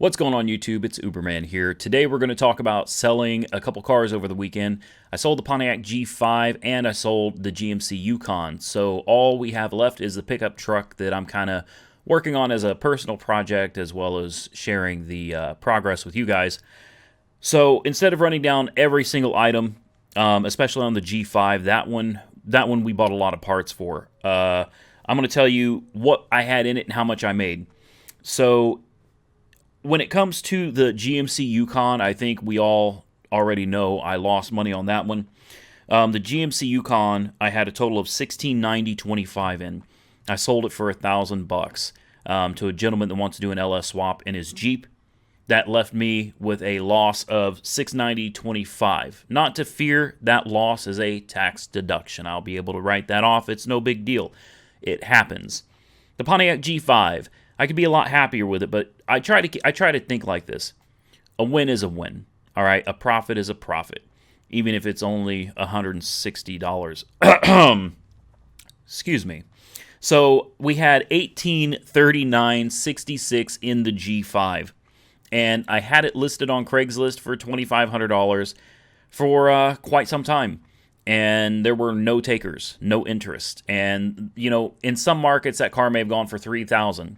What's going on YouTube? It's Uberman here. Today we're going to talk about selling a couple cars over the weekend. I sold the Pontiac G5 and I sold the GMC Yukon. So all we have left is the pickup truck that I'm kind of working on as a personal project, as well as sharing the progress with you guys. So instead of running down every single item, especially on the G5, that one we bought a lot of parts for. I'm going to tell you what I had in it and how much I made. So when it comes to the GMC Yukon, I think we all already know I lost money on that one. The GMC Yukon, I had a total of $1,690.25 in. I sold it for $1,000 to a gentleman that wants to do an LS swap in his Jeep. That left me with a loss of $690.25. Not to fear, that loss is a tax deduction. I'll be able to write that off. It's no big deal. It happens. The Pontiac G5, I could be a lot happier with it, but I try to think like this. A win is a win. All right, a profit is a profit, even if it's only $160. Excuse me. So we had $1,839.66 in the G5, and I had it listed on Craigslist for $2,500 for quite some time. And there were no takers, no interest. And, you know, in some markets, that car may have gone for $3,000.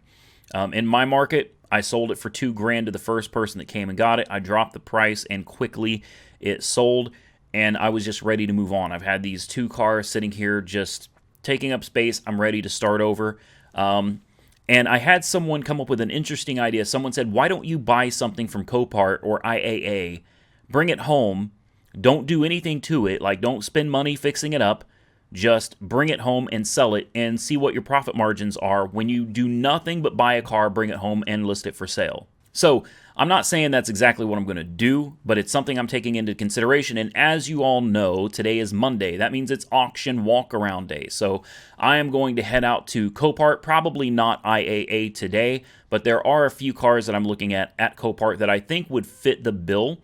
In my market, I sold it for $2,000 to the first person that came and got it. I dropped the price, and quickly it sold, and I was just ready to move on. I've had these two cars sitting here just taking up space. I'm ready to start over. And I had someone come up with an interesting idea. Someone said, why don't you buy something from Copart or IAA, bring it home, don't do anything to it, like don't spend money fixing it up, just bring it home and sell it and see what your profit margins are when you do nothing but buy a car, bring it home, and list it for sale. So I'm not saying that's exactly what I'm going to do, but it's something I'm taking into consideration. And as you all know, today is Monday. That means it's auction walk-around day. So I am going to head out to Copart, probably not IAA today, but there are a few cars that I'm looking at Copart that I think would fit the bill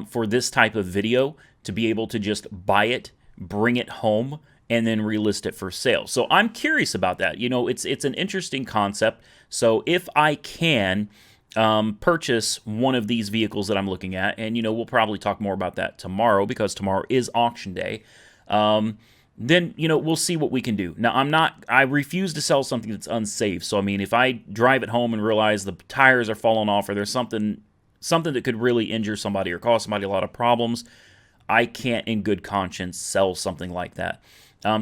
for this type of video, to be able to just buy it, bring it home, and then relist it for sale. So I'm curious about that. You know, it's an interesting concept. So if I can purchase one of these vehicles that I'm looking at, and, you know, we'll probably talk more about that tomorrow because tomorrow is auction day, then, you know, we'll see what we can do. Now, I refuse to sell something that's unsafe. So, I mean, if I drive it home and realize the tires are falling off, or there's something that could really injure somebody or cause somebody a lot of problems, I can't in good conscience sell something like that.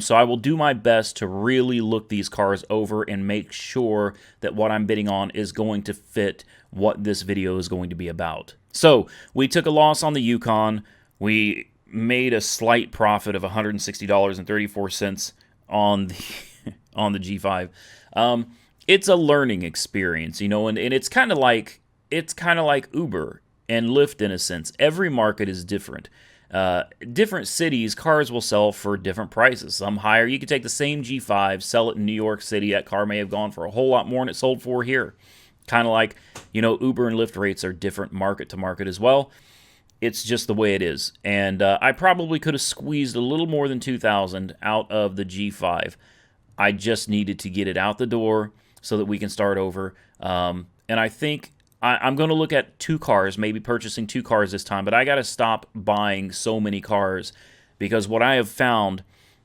So I will do my best to really look these cars over and make sure that what I'm bidding on is going to fit what this video is going to be about. So we took a loss on the Yukon. We made a slight profit of $160.34 on the on the G5. It's a learning experience, you know, and it's kind of like Uber and Lyft in a sense. Every market is different. Different cities, cars will sell for different prices. Some higher. You could take the same G5, sell it in New York City. That car may have gone for a whole lot more than it sold for here. Kind of like, you know, Uber and Lyft rates are different market to market as well. It's just the way it is. And I probably could have squeezed a little more than $2,000 out of the G5. I just needed to get it out the door so that we can start over. And I think I'm going to look at two cars, maybe purchasing two cars this time, but I got to stop buying so many cars, because what I have found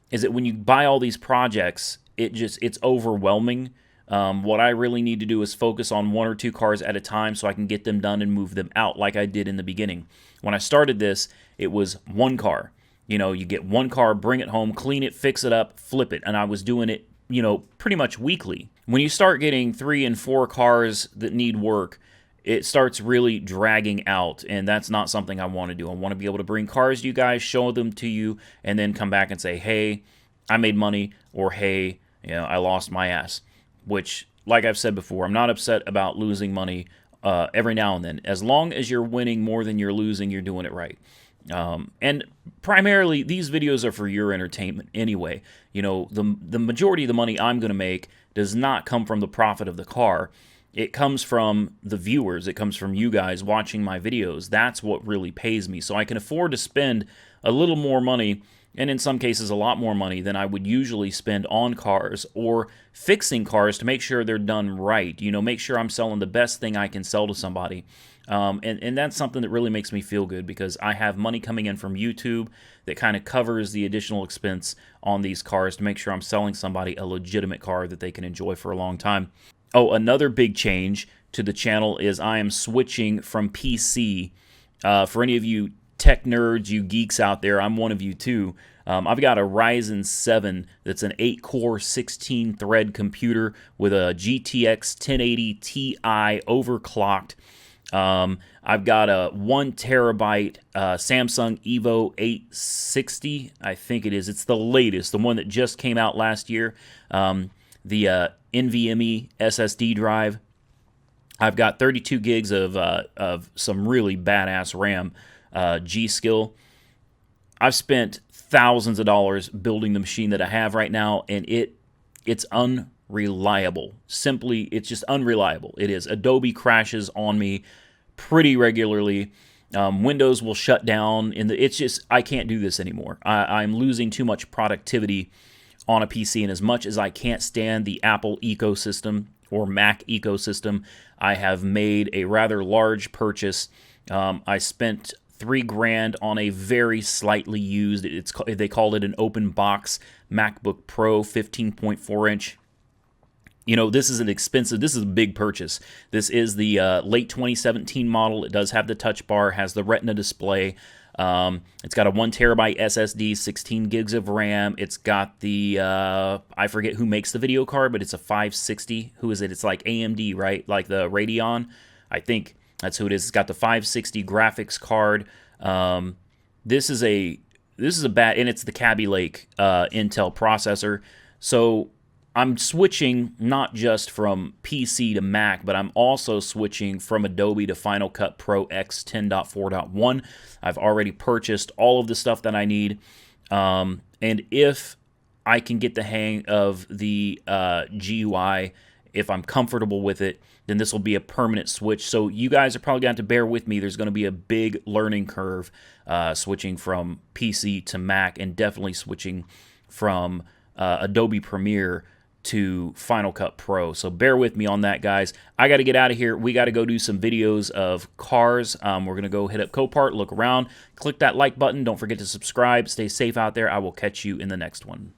is that when you buy all these projects, it's overwhelming. What I really need to do is focus on one or two cars at a time so I can get them done and move them out like I did in the beginning. When I started this, it was one car. You know, you get one car, bring it home, clean it, fix it up, flip it, and I was doing it, you know, pretty much weekly. When you start getting 3 and 4 cars that need work, it starts really dragging out, and that's not something I want to do. I want to be able to bring cars to you guys, show them to you, and then come back and say, hey, I made money, or hey, you know, I lost my ass. Which, like I've said before, I'm not upset about losing money every now and then. As long as you're winning more than you're losing, you're doing it right. And primarily, these videos are for your entertainment anyway. You know, the majority of the money I'm going to make does not come from the profit of the car. It comes from the viewers. It comes from you guys watching my videos. That's what really pays me. So I can afford to spend a little more money and in some cases a lot more money than I would usually spend on cars or fixing cars to make sure they're done right. Make sure I'm selling the best thing I can sell to somebody. And that's something that really makes me feel good because I have money coming in from YouTube that kind of covers the additional expense on these cars to make sure I'm selling somebody a legitimate car that they can enjoy for a long time. Oh, another big change to the channel is I am switching from PC. For any of you tech nerds, you geeks out there, I'm one of you too. I've got a Ryzen 7 that's an 8-core, 16-thread computer with a GTX 1080 Ti overclocked. I've got a 1 terabyte Samsung Evo 860, I think it is. It's the latest, the one that just came out last year. The NVMe SSD drive. I've got 32 gigs of some really badass RAM, G-Skill. I've spent thousands of dollars building the machine that I have right now, and it's unreliable. Simply, it's just unreliable. It is. Adobe crashes on me pretty regularly. Windows will shut down. It's just, I can't do this anymore. I'm losing too much productivity on a PC, and as much as I can't stand the Apple ecosystem or Mac ecosystem, I have made a rather large purchase. I spent $3,000 on a very slightly used, they called it an open box MacBook Pro 15.4 inch. This is this is a big purchase. This is the late 2017 model. It does have the touch bar, has the Retina display. It's got a 1 terabyte SSD, 16 gigs of RAM. It's got the, I forget who makes the video card, but it's a 560. Who is it? It's like AMD, right? Like the Radeon. I think that's who it is. It's got the 560 graphics card. This is a bad, and it's the Kaby Lake Intel processor. So I'm switching not just from PC to Mac, but I'm also switching from Adobe to Final Cut Pro X 10.4.1. I've already purchased all of the stuff that I need. And if I can get the hang of the GUI, if I'm comfortable with it, then this will be a permanent switch. So you guys are probably going to have to bear with me. There's going to be a big learning curve switching from PC to Mac, and definitely switching from Adobe Premiere to Final Cut Pro. So bear with me on that, guys. I got to get out of here. We got to go do some videos of cars. We're going to go hit up Copart, look around, click that like button. Don't forget to subscribe. Stay safe out there. I will catch you in the next one.